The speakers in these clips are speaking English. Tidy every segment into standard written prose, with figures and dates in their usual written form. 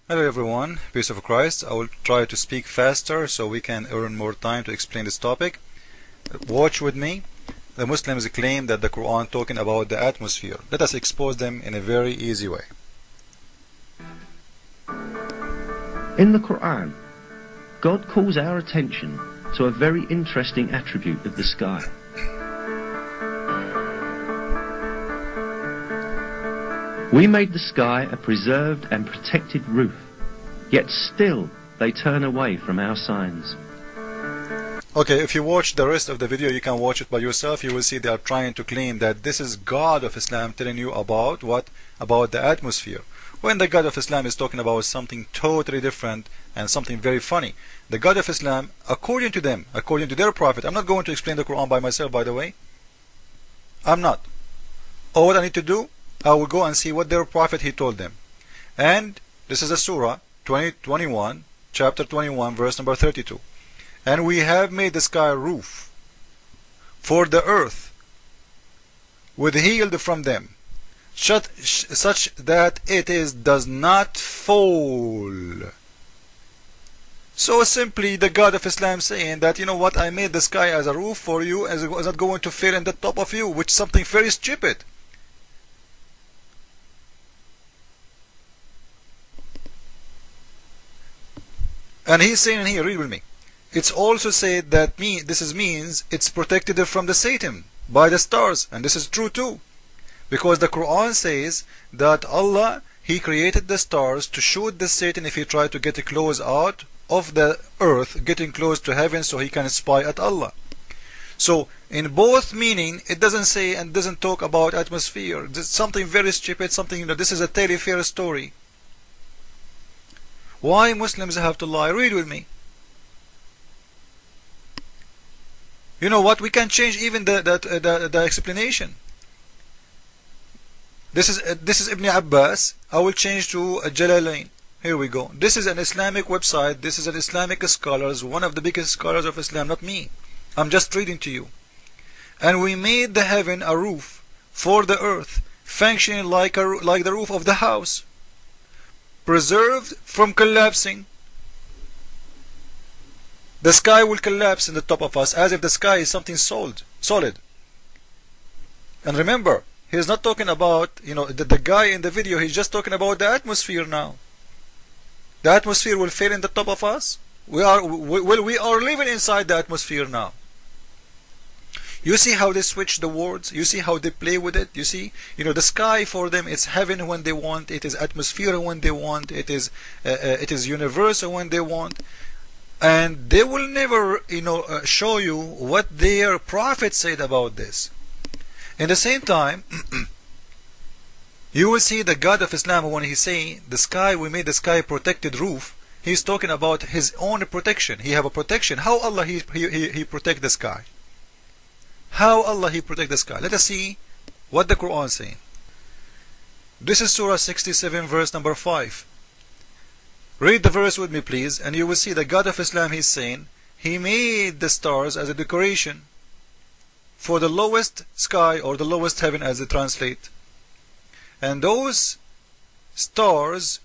Hello everyone, peace of Christ. I will try to speak faster so we can earn more time to explain this topic. Watch with me. The Muslims claim that the Quran talking about the atmosphere. Let us expose them in a very easy way. In the Qur'an, God calls our attention to a very interesting attribute of the sky. We made the sky a preserved and protected roof, yet still they turn away from our signs. Okay, if you watch the rest of the video, you can watch it by yourself. You will see they are trying to claim that this is God of Islam telling you about what? About the atmosphere. When the God of Islam is talking about something totally different and something very funny. The God of Islam, according to them, according to their prophet, I'm not going to explain the Quran by myself, by the way. I'm not. All what I need to do, I will go and see what their prophet he told them. And this is a surah 21, chapter 21, verse number 32. And we have made the sky a roof for the earth, withheld from them, such that it does not fall. So simply the God of Islam saying that, you know what, I made the sky as a roof for you, as it was not going to fall in the top of you, which is something very stupid. And he's saying here, read with me. It's also said that this means it's protected from the Satan by the stars, and this is true too, because the Quran says that Allah He created the stars to shoot the Satan if he tried to get close out of the earth, getting close to heaven, so he can spy at Allah. So in both meaning, it doesn't say and doesn't talk about atmosphere. It's something very stupid, something, you know, this is a tale-fair story. Why Muslims have to lie? Read with me. You know what? We can change even the explanation. This is Ibn Abbas. I will change to Jalalain. Here we go. This is an Islamic website. This is an Islamic scholars, one of the biggest scholars of Islam, not me. I'm just reading to you. And we made the heaven a roof for the earth, functioning like the roof of the house, preserved from collapsing. The sky will collapse in the top of us as if the sky is something solid. And remember, he's not talking about, you know, the guy in the video, he's just talking about the atmosphere now. The atmosphere will fall in the top of us. We are living inside the atmosphere now. You see how they switch the words? You see how they play with it? You see, you know, the sky for them is heaven when they want, it is atmosphere when they want, it is universal when they want, and they will never, you know, show you what their prophet said about this. In the same time, you will see the God of Islam when he's saying the sky, we made the sky a protected roof. He's talking about his own protection. He have a protection. How Allah he protect the sky? How Allah He protect the sky? Let us see what the Quran is saying. This is Surah 67, verse number 5. Read the verse with me, please, and you will see the God of Islam, He's saying, He made the stars as a decoration for the lowest sky, or the lowest heaven as they translate. And those stars,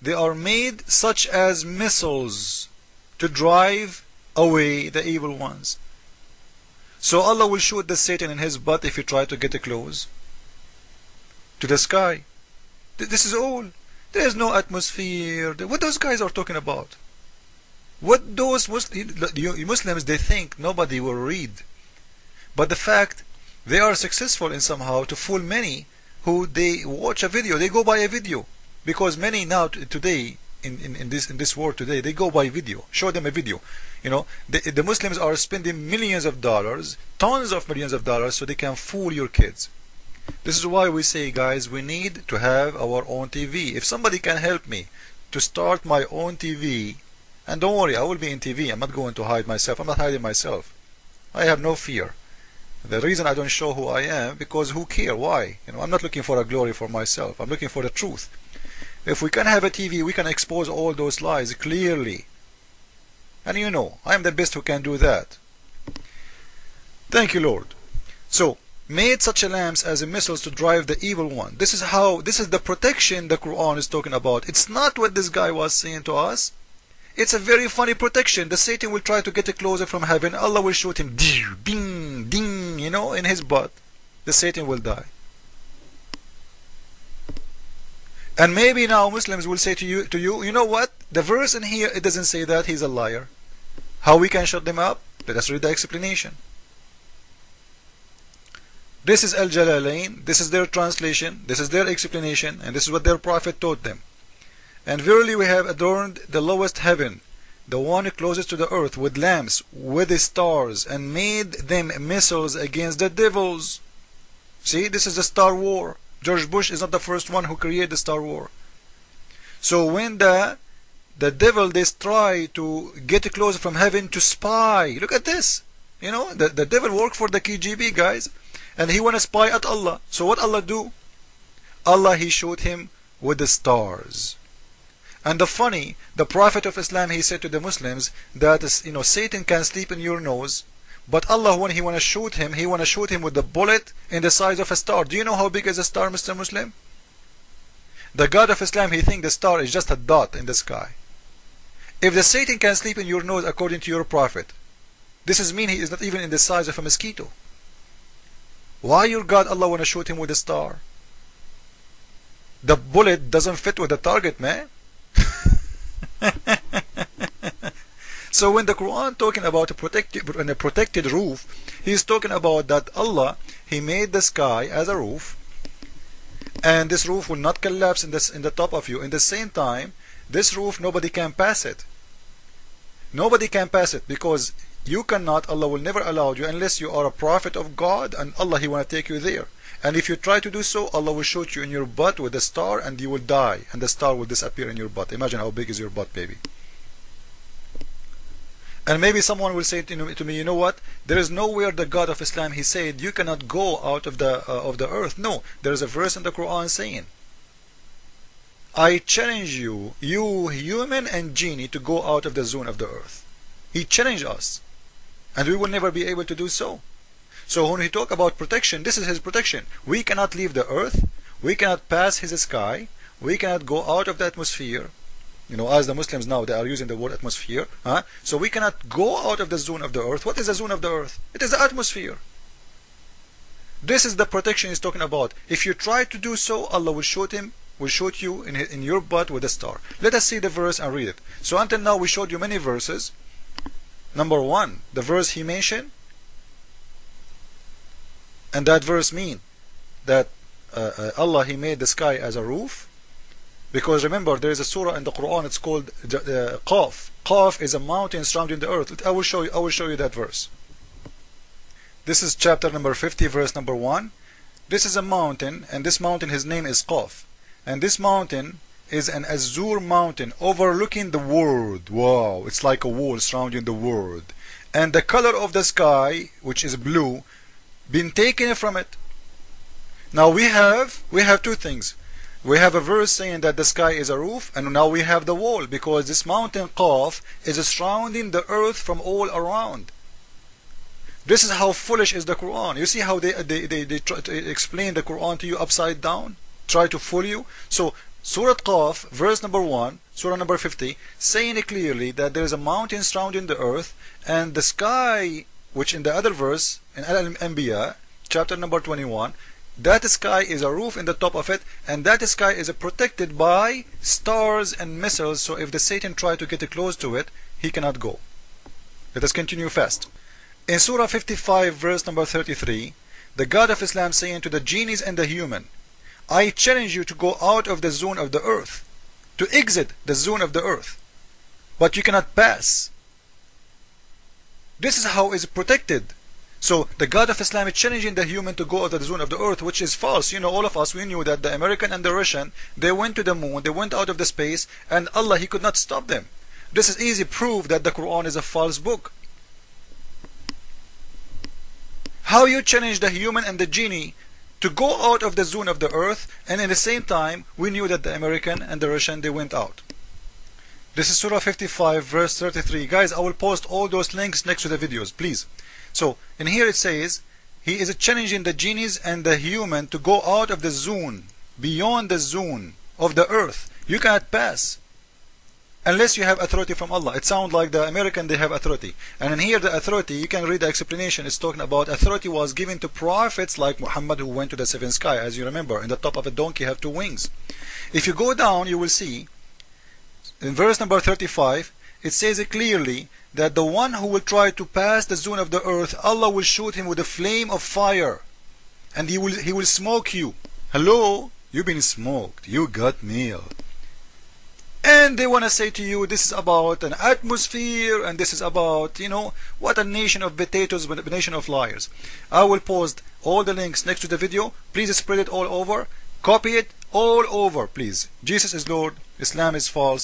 they are made such as missiles to drive away the evil ones. So Allah will shoot the Satan in his butt if he try to get close to the sky. This is all. There is no atmosphere. What those guys are talking about? What those Muslims, they think nobody will read. But the fact, they are successful in somehow to fool many who they watch a video. They go by a video. Because many now today, in this world today, they go by video. Show them a video. You know, the Muslims are spending millions of dollars, tons of millions of dollars, so they can fool your kids. This is why we say, guys, we need to have our own TV. If somebody can help me to start my own TV, and don't worry, I will be in TV. I'm not going to hide myself. I'm not hiding myself. I have no fear. The reason I don't show who I am, because who care? Why? You know, I'm not looking for a glory for myself. I'm looking for the truth. If we can have a TV, we can expose all those lies clearly. And you know, I am the best who can do that. Thank you, Lord. So, made such a lamps as a missiles to drive the evil one. This is the protection the Quran is talking about. It's not what this guy was saying to us. It's a very funny protection. The Satan will try to get closer from heaven. Allah will shoot him, ding, ding, in his butt. The Satan will die. And maybe now Muslims will say to you, you know what? The verse in here, it doesn't say that. He's a liar. How we can shut them up? Let us read the explanation. This is Al-Jalalain. This is their translation. This is their explanation. And this is what their prophet taught them. And verily we have adorned the lowest heaven, the one closest to the earth, with lamps, with the stars, and made them missiles against the devils. See, this is the Star War. George Bush is not the first one who created the Star War. So when the devil, they try to get closer from heaven to spy. Look at this. The devil worked for the KGB, guys. And he want to spy at Allah. So what Allah do? Allah, he showed him with the stars. And the Prophet of Islam, he said to the Muslims that Satan can sleep in your nose, but Allah, when he want to shoot him, he want to shoot him with the bullet in the size of a star. Do you know how big is a star, Mr. Muslim? The God of Islam, he think the star is just a dot in the sky. If the Satan can sleep in your nose according to your Prophet, this is mean he is not even in the size of a mosquito. Why your God Allah want to shoot him with a star? The bullet doesn't fit with the target, man. So when the Quran talking about a protected roof, he is talking about that Allah, he made the sky as a roof, and this roof will not collapse in the top of you. In the same time, this roof, nobody can pass it. Nobody can pass it, because you cannot, Allah will never allow you unless you are a prophet of God, and Allah, he want to take you there. And if you try to do so, Allah will shoot you in your butt with a star, and you will die, and the star will disappear in your butt. Imagine how big is your butt, baby. And maybe someone will say to me, you know what? There is nowhere the God of Islam, he said you cannot go out of the earth. No, there is a verse in the Quran saying, I challenge you, you human and genie, to go out of the zone of the earth. He challenged us, and we will never be able to do so. So when we talk about protection, this is his protection. We cannot leave the earth, we cannot pass his sky, we cannot go out of the atmosphere. As the Muslims now, they are using the word atmosphere. So we cannot go out of the zone of the earth. What is the zone of the earth? It is the atmosphere. This is the protection he's talking about. If you try to do so, Allah will shoot you in your butt with a star. Let us see the verse and read it. So until now we showed you many verses. Number 1, the verse he mentioned, and that verse mean that Allah, he made the sky as a roof. Because remember, there is a surah in the Quran, it's called Qaf. Qaf is a mountain surrounding the earth. I will show you that verse. This is chapter number 50, verse number 1. This is a mountain, and this mountain, his name is Qaf. And this mountain is an azure mountain overlooking the world. Wow, it's like a wall surrounding the world. And the color of the sky, which is blue, been taken from it. Now we have two things. We have a verse saying that the sky is a roof, and now we have the wall, because this mountain Qaf is surrounding the earth from all around. This is how foolish is the Quran. You see how they try to explain the Quran to you upside down, try to fool you. So Surah Qaf, verse number 1, Surah number 50, saying clearly that there is a mountain surrounding the earth, and the sky, which in the other verse in Al-Anbiya, chapter number 21, that sky is a roof in the top of it, and that sky is protected by stars and missiles. So if the Satan try to get close to it, he cannot go. Let us continue fast. In Surah 55, verse number 33, the God of Islam saying to the genies and the human, I challenge you to go out of the zone of the earth, to exit the zone of the earth, but you cannot pass. This is how it is protected. So the God of Islam is challenging the human to go out of the zone of the earth, which is false. All of us, we knew that the American and the Russian, they went to the moon, they went out of the space, and Allah, he could not stop them. This is easy proof that the Quran is a false book. How you challenge the human and the genie to go out of the zone of the earth, and in the same time, we knew that the American and the Russian, they went out. This is Surah 55, verse 33. Guys, I will post all those links next to the videos, please. So in here it says, He is challenging the genies and the human to go out of the zone, beyond the zone of the earth. You cannot pass unless you have authority from Allah. It sounds like the American, they have authority. And in here the authority, you can read the explanation, it's talking about authority was given to prophets like Muhammad, who went to the seventh sky. As you remember, in the top of a donkey have two wings. If you go down, you will see in verse number 35, it says it clearly that the one who will try to pass the zone of the earth, Allah will shoot him with a flame of fire, and he will smoke you. Hello, you've been smoked, you got meal. And they want to say to you, this is about an atmosphere, and this is about, you know, what a nation of potatoes, a nation of liars. I will post all the links next to the video. Please spread it all over. Copy it all over, please. Jesus is Lord. Islam is false.